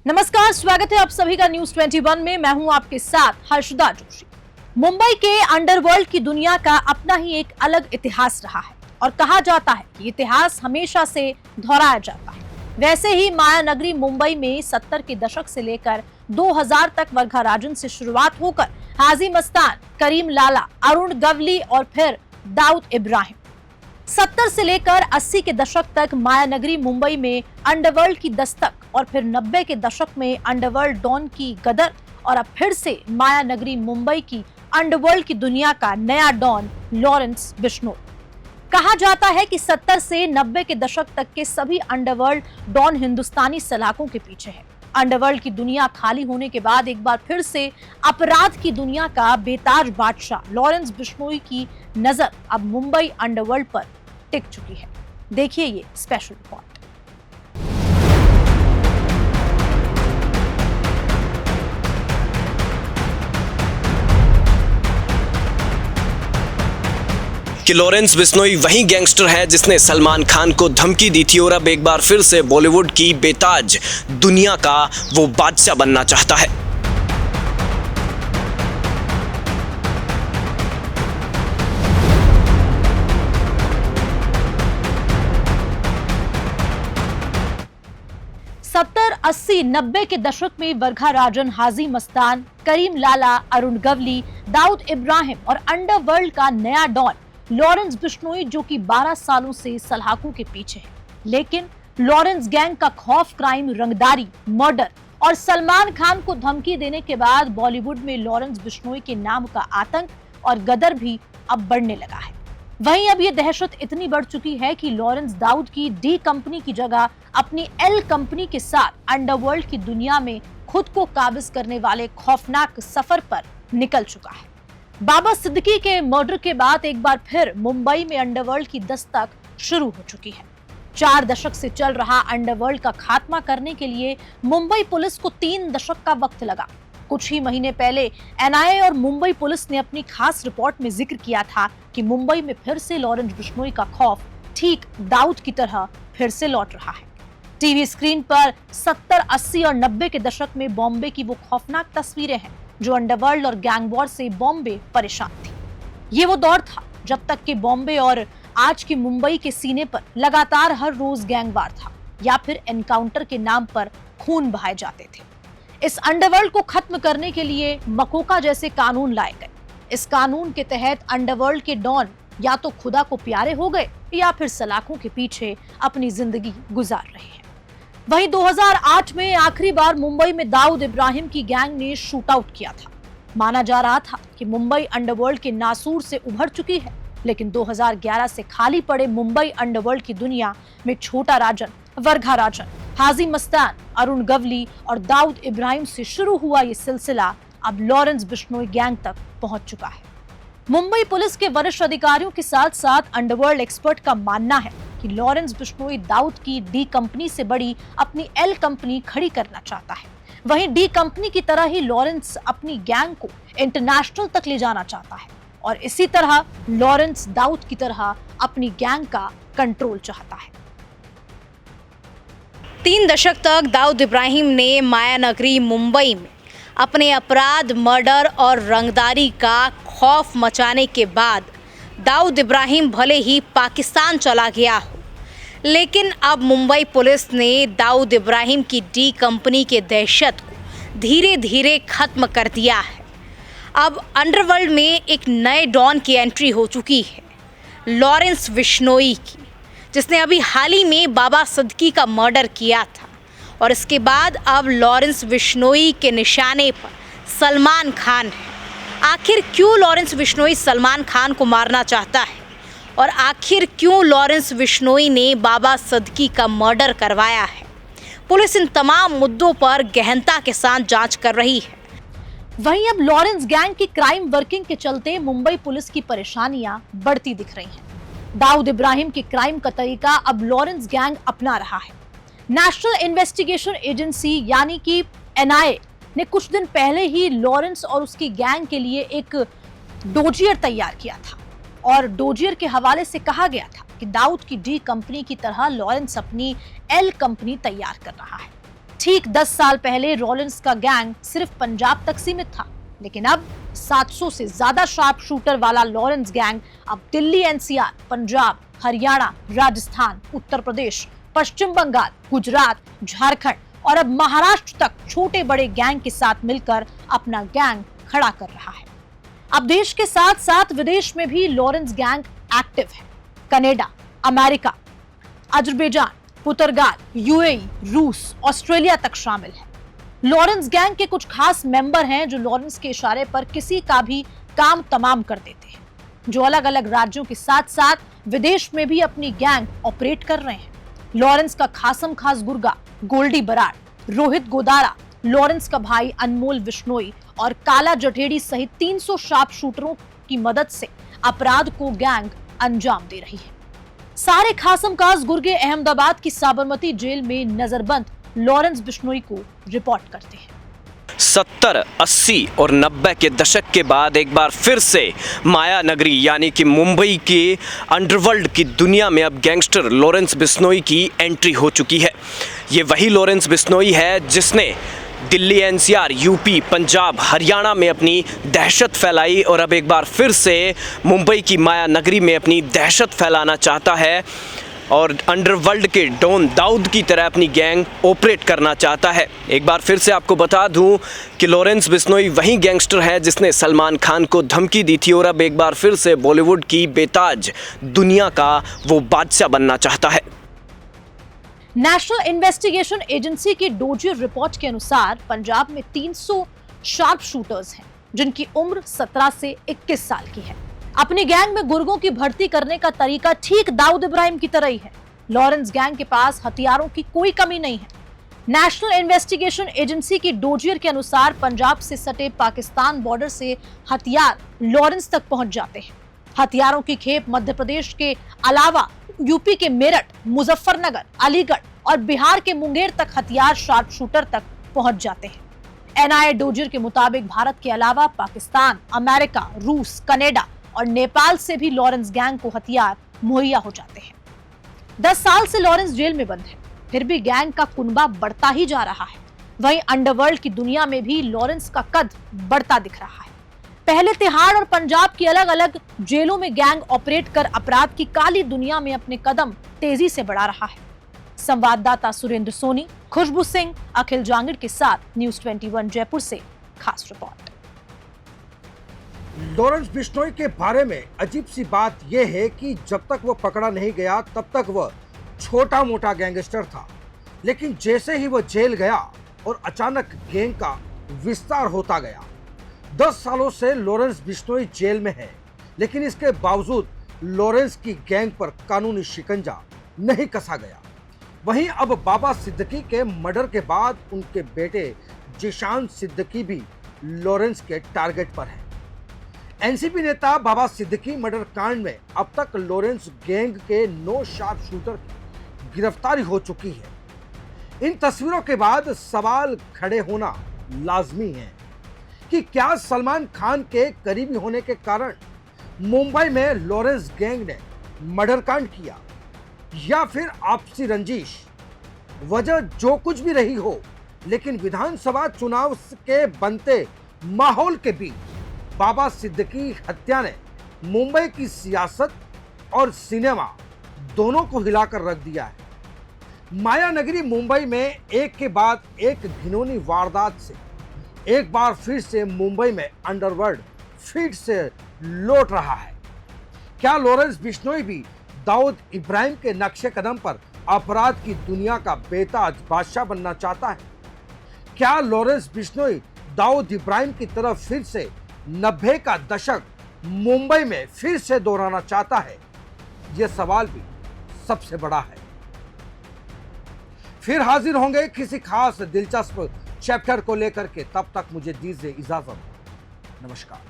नमस्कार, स्वागत है आप सभी का न्यूज 21 में। मैं हूं आपके साथ हर्षदा जोशी। मुंबई के अंडरवर्ल्ड की दुनिया का अपना ही एक अलग इतिहास रहा है और कहा जाता है कि इतिहास हमेशा से दोहराया जाता है। वैसे ही माया नगरी मुंबई में 70 के दशक से लेकर 2000 तक वर्घा राजन से शुरुआत होकर हाजी मस्तान, करीम लाला, अरुण गवली और फिर दाऊद इब्राहिम। 70 से लेकर 80 के दशक तक माया नगरी मुंबई में अंडरवर्ल्ड की दस्तक और फिर 90 के दशक में अंडरवर्ल्ड डॉन की गदर और अब फिर से माया नगरी मुंबई की अंडरवर्ल्ड की दुनिया का नया डॉन लॉरेंस बिश्नोई। कहा जाता है कि 70 से 90 के दशक तक के सभी अंडरवर्ल्ड डॉन हिंदुस्तानी सलाखों के पीछे है। अंडरवर्ल्ड की दुनिया खाली होने के बाद एक बार फिर से अपराध की दुनिया का बेताज बादशाह लॉरेंस बिश्नोई की नजर अब मुंबई अंडरवर्ल्ड पर टिक चुकी है। देखिए ये स्पेशल रिपोर्ट। कि लॉरेंस बिश्नोई वही गैंगस्टर है जिसने सलमान खान को धमकी दी थी और अब एक बार फिर से बॉलीवुड की बेताज दुनिया का वो बादशाह बनना चाहता है। सत्तर, 80, 90 के दशक में वर्घा राजन, हाजी मस्तान, करीम लाला, अरुण गवली, दाऊद इब्राहिम और अंडरवर्ल्ड का नया डॉन लॉरेंस बिश्नोई जो कि 12 सालों से सलाखों के पीछे है। लेकिन लॉरेंस गैंग का खौफ, क्राइम, रंगदारी, मर्डर और सलमान खान को धमकी देने के बाद बॉलीवुड में लॉरेंस बिश्नोई के नाम का आतंक और गदर भी अब बढ़ने लगा है। वहीं अब ये दहशत इतनी बढ़ चुकी है कि लॉरेंस दाऊद की डी कंपनी की जगह अपनी एल कंपनी के साथ अंडरवर्ल्ड की दुनिया में खुद को काबिज करने वाले खौफनाक सफर पर निकल चुका है। बाबा सिद्दीकी के मर्डर के बाद एक बार फिर मुंबई में अंडरवर्ल्ड की दस्तक शुरू हो चुकी है। 4 दशक से चल रहा अंडरवर्ल्ड का खात्मा करने के लिए मुंबई पुलिस को 3 दशक का वक्त लगा। कुछ ही महीने पहले एनआईए और मुंबई पुलिस ने अपनी खास रिपोर्ट में जिक्र किया था कि मुंबई में फिर से लॉरेंस बिश्नोई का खौफ ठीक दाऊद की तरह फिर से लौट रहा है। टीवी स्क्रीन पर 70, 80 और 90 के दशक में बॉम्बे की वो खौफनाक तस्वीरें हैं जो अंडरवर्ल्ड और गैंग वॉर से बॉम्बे परेशान थी। ये वो दौर था जब तक कि बॉम्बे और आज की मुंबई के सीने पर लगातार हर रोज गैंग वार था या फिर एनकाउंटर के नाम पर खून बहाए जाते थे। इस अंडरवर्ल्ड को खत्म करने के लिए मकोका जैसे कानून लाए गए। इस कानून के तहत अंडरवर्ल्ड के डॉन या तो खुदा को प्यारे हो गए या फिर सलाखों के पीछे अपनी जिंदगी गुजार रहे हैं। वहीं 2008 में आखिरी बार मुंबई में दाऊद इब्राहिम की गैंग ने शूट आउट किया था। माना जा रहा था कि मुंबई अंडरवर्ल्ड के नासूर से उभर चुकी है, लेकिन 2011 से खाली पड़े मुंबई अंडरवर्ल्ड की दुनिया में छोटा राजन, वर्घा राजन, हाजी मस्तान, अरुण गवली और दाऊद इब्राहिम से शुरू हुआ ये सिलसिला अब लॉरेंस बिश्नोई गैंग तक पहुंच चुका है। मुंबई पुलिस के वरिष्ठ अधिकारियों के साथ साथ अंडरवर्ल्ड एक्सपर्ट का मानना है कि लॉरेंस बिश्नोई दाऊद की डी कंपनी से बड़ी अपनी एल कंपनी खड़ी करना चाहता है। वहीं डी कंपनी की तरह ही लॉरेंस अपनी गैंग को इंटरनेशनल तक ले जाना चाहता है और इसी तरह लॉरेंस दाऊद की तरह अपनी गैंग का कंट्रोल चाहता है। 3 दशक तक दाऊद इब्राहिम ने माया नगरी मुंबई में अपने अपराध, मर्डर और रंगदारी का खौफ मचाने के बाद दाऊद इब्राहिम भले ही पाकिस्तान चला गया हो, लेकिन अब मुंबई पुलिस ने दाऊद इब्राहिम की डी कंपनी के दहशत को धीरे धीरे खत्म कर दिया है। अब अंडरवर्ल्ड में एक नए डॉन की एंट्री हो चुकी है, लॉरेंस बिश्नोई की, जिसने अभी हाल ही में बाबा सिद्दीकी का मर्डर किया था। और इसके बाद अब लॉरेंस बिश्नोई के निशाने पर सलमान खान है। आखिर क्यों लॉरेंस बिश्नोई सलमान खान को मारना चाहता है और आखिर क्यों लॉरेंस बिश्नोई ने बाबा सिद्दीकी का मर्डर करवाया है? पुलिस इन तमाम मुद्दों पर गहनता के साथ जांच कर रही है। वहीं अब लॉरेंस गैंग की क्राइम वर्किंग के चलते मुंबई पुलिस की परेशानियां बढ़ती दिख रही हैं। दाऊद इब्राहिम की क्राइम का तरीका अब लॉरेंस गैंग अपना रहा है। नेशनल इन्वेस्टिगेशन एजेंसी यानी कि एनआईए ने कुछ दिन पहले ही लॉरेंस और उसकी गैंग के लिए एक डोजियर तैयार किया था और डोजियर के हवाले से कहा गया था कि दाऊद की डी कंपनी की तरह लॉरेंस अपनी एल कंपनी तैयार कर रहा है। ठीक 10 साल पहले लॉरेंस का गैंग सिर्फ पंजाब तक सीमित था, लेकिन अब 700 से ज्यादा शार्प शूटर वाला लॉरेंस गैंग अब दिल्ली एनसीआर, पंजाब, हरियाणा, राजस्थान, उत्तर प्रदेश, पश्चिम बंगाल, गुजरात, झारखंड और अब महाराष्ट्र तक छोटे बड़े गैंग के साथ मिलकर अपना गैंग खड़ा कर रहा है। अब देश के साथ साथ विदेश में भी लॉरेंस गैंग एक्टिव है। कनाडा, अमेरिका, अजरबैजान, पुर्तगाल, यूएई, रूस, ऑस्ट्रेलिया तक शामिल है। लॉरेंस गैंग के कुछ खास मेंबर हैं जो लॉरेंस के इशारे पर किसी का भी काम तमाम कर देते हैं, जो अलग अलग राज्यों के साथ साथ विदेश में भी अपनी गैंग ऑपरेट कर रहे हैं। लॉरेंस का खासम खास गुर्गा, गोल्डी बराड़, रोहित गोदारा, लॉरेंस का भाई अनमोल बिश्नोई और काला जठेड़ी सहित 300 शार्प शूटरों की मदद से अपराध को गैंग अंजाम दे रही है। सारे खासम खास गुर्गे अहमदाबाद की साबरमती जेल में नजरबंद लॉरेंस बिश्नोई को रिपोर्ट करते हैं। 70, 80 और 90 के दशक के बाद एक बार फिर से माया नगरी यानी कि मुंबई के अंडरवर्ल्ड की दुनिया में अब गैंगस्टर लॉरेंस बिश्नोई की एंट्री हो चुकी है। ये वही लॉरेंस बिश्नोई है जिसने दिल्ली एनसीआर, यूपी, पंजाब, हरियाणा में अपनी दहशत फैलाई और अब एक बार फिर से मुंबई की माया नगरी में अपनी दहशत फैलाना चाहता है और अंडरवर्ल्ड के डॉन दाऊद की तरह अपनी गैंग ऑपरेट करना चाहता है। एक बार फिर से आपको बता दूं कि लॉरेंस बिश्नोई वही गैंगस्टर है जिसने सलमान खान को धमकी दी थी और अब एक बार फिर से बॉलीवुड की बेताज दुनिया का वो बादशाह बनना चाहता है। नेशनल इन्वेस्टिगेशन एजेंसी की डोजियर रिपोर्ट के अनुसार पंजाब में 300 शार्प शूटर्स हैं जिनकी उम्र 17 से 21 साल की है। अपनी गैंग में गुर्गों की भर्ती करने का तरीका ठीक दाऊद इब्राहिम की तरह ही है। लॉरेंस गैंग के पास हथियारों की कोई कमी नहीं है। नेशनल इन्वेस्टिगेशन एजेंसी की डोजियर के अनुसार पंजाब से सटे पाकिस्तान बॉर्डर से हथियार लॉरेंस तक पहुंच जाते हैं। हथियारों की खेप मध्य प्रदेश के अलावा यूपी के मेरठ, मुजफ्फरनगर, अलीगढ़ और बिहार के मुंगेर तक हथियार शार्प शूटर तक पहुंच जाते हैं। एनआईए डोजियर के मुताबिक भारत के अलावा पाकिस्तान, अमेरिका, रूस, कनाडा और नेपाल से भी लॉरेंस गैंग को हथियार मुहैया हो जाते हैं। 10 साल से लॉरेंस जेल में बंद है, फिर भी गैंग का कुनबा बढ़ता ही जा रहा है। वहीं अंडरवर्ल्ड की दुनिया में भी लॉरेंस का कद बढ़ता दिख रहा है। पहले तिहाड़ और पंजाब की अलग अलग जेलों में गैंग ऑपरेट कर अपराध की काली दुनिया में अपने कदम तेजी से बढ़ा रहा है। संवाददाता सुरेंद्र सोनी, खुशबू सिंह, अखिल जांगिड़ के साथ न्यूज़ 21 जयपुर से खास रिपोर्ट। लॉरेंस बिश्नोई के बारे में अजीब सी बात यह है कि जब तक वो पकड़ा नहीं गया तब तक वह छोटा मोटा गैंगस्टर था, लेकिन जैसे ही वह जेल गया और अचानक गैंग का विस्तार होता गया। 10 सालों से लॉरेंस बिश्नोई जेल में है, लेकिन इसके बावजूद लॉरेंस की गैंग पर कानूनी शिकंजा नहीं कसा गया। वहीं अब बाबा सिद्दीकी के मर्डर के बाद उनके बेटे जिशान सिद्दीकी भी लॉरेंस के टारगेट पर है। एनसीपी नेता बाबा सिद्दीकी मर्डर कांड में अब तक लॉरेंस गैंग के 9 शार्प शूटर की गिरफ्तारी हो चुकी है। इन तस्वीरों के बाद सवाल खड़े होना लाजमी है कि क्या सलमान खान के करीबी होने के कारण मुंबई में लॉरेंस गैंग ने मर्डर कांड किया, या फिर आपसी रंजिश। वजह जो कुछ भी रही हो, लेकिन विधानसभा चुनाव के बनते माहौल के बीच बाबा सिद्दीकी हत्या ने मुंबई की सियासत और सिनेमा दोनों को हिलाकर रख दिया है। माया नगरी मुंबई में एक के बाद एक घिनौनी वारदात से एक बार फिर से मुंबई में अंडरवर्ल्ड फिर से लौट रहा है। क्या लॉरेंस बिश्नोई भी दाऊद इब्राहिम के नक्शे कदम पर अपराध की दुनिया का बेताज बादशाह बनना चाहता है? क्या लॉरेंस बिश्नोई दाऊद इब्राहिम की तरफ फिर से 90 का दशक मुंबई में फिर से दोहराना चाहता है? यह सवाल भी सबसे बड़ा है। फिर हाजिर होंगे किसी खास दिलचस्प चैप्टर को लेकर के, तब तक मुझे दीजिए इजाजत। नमस्कार।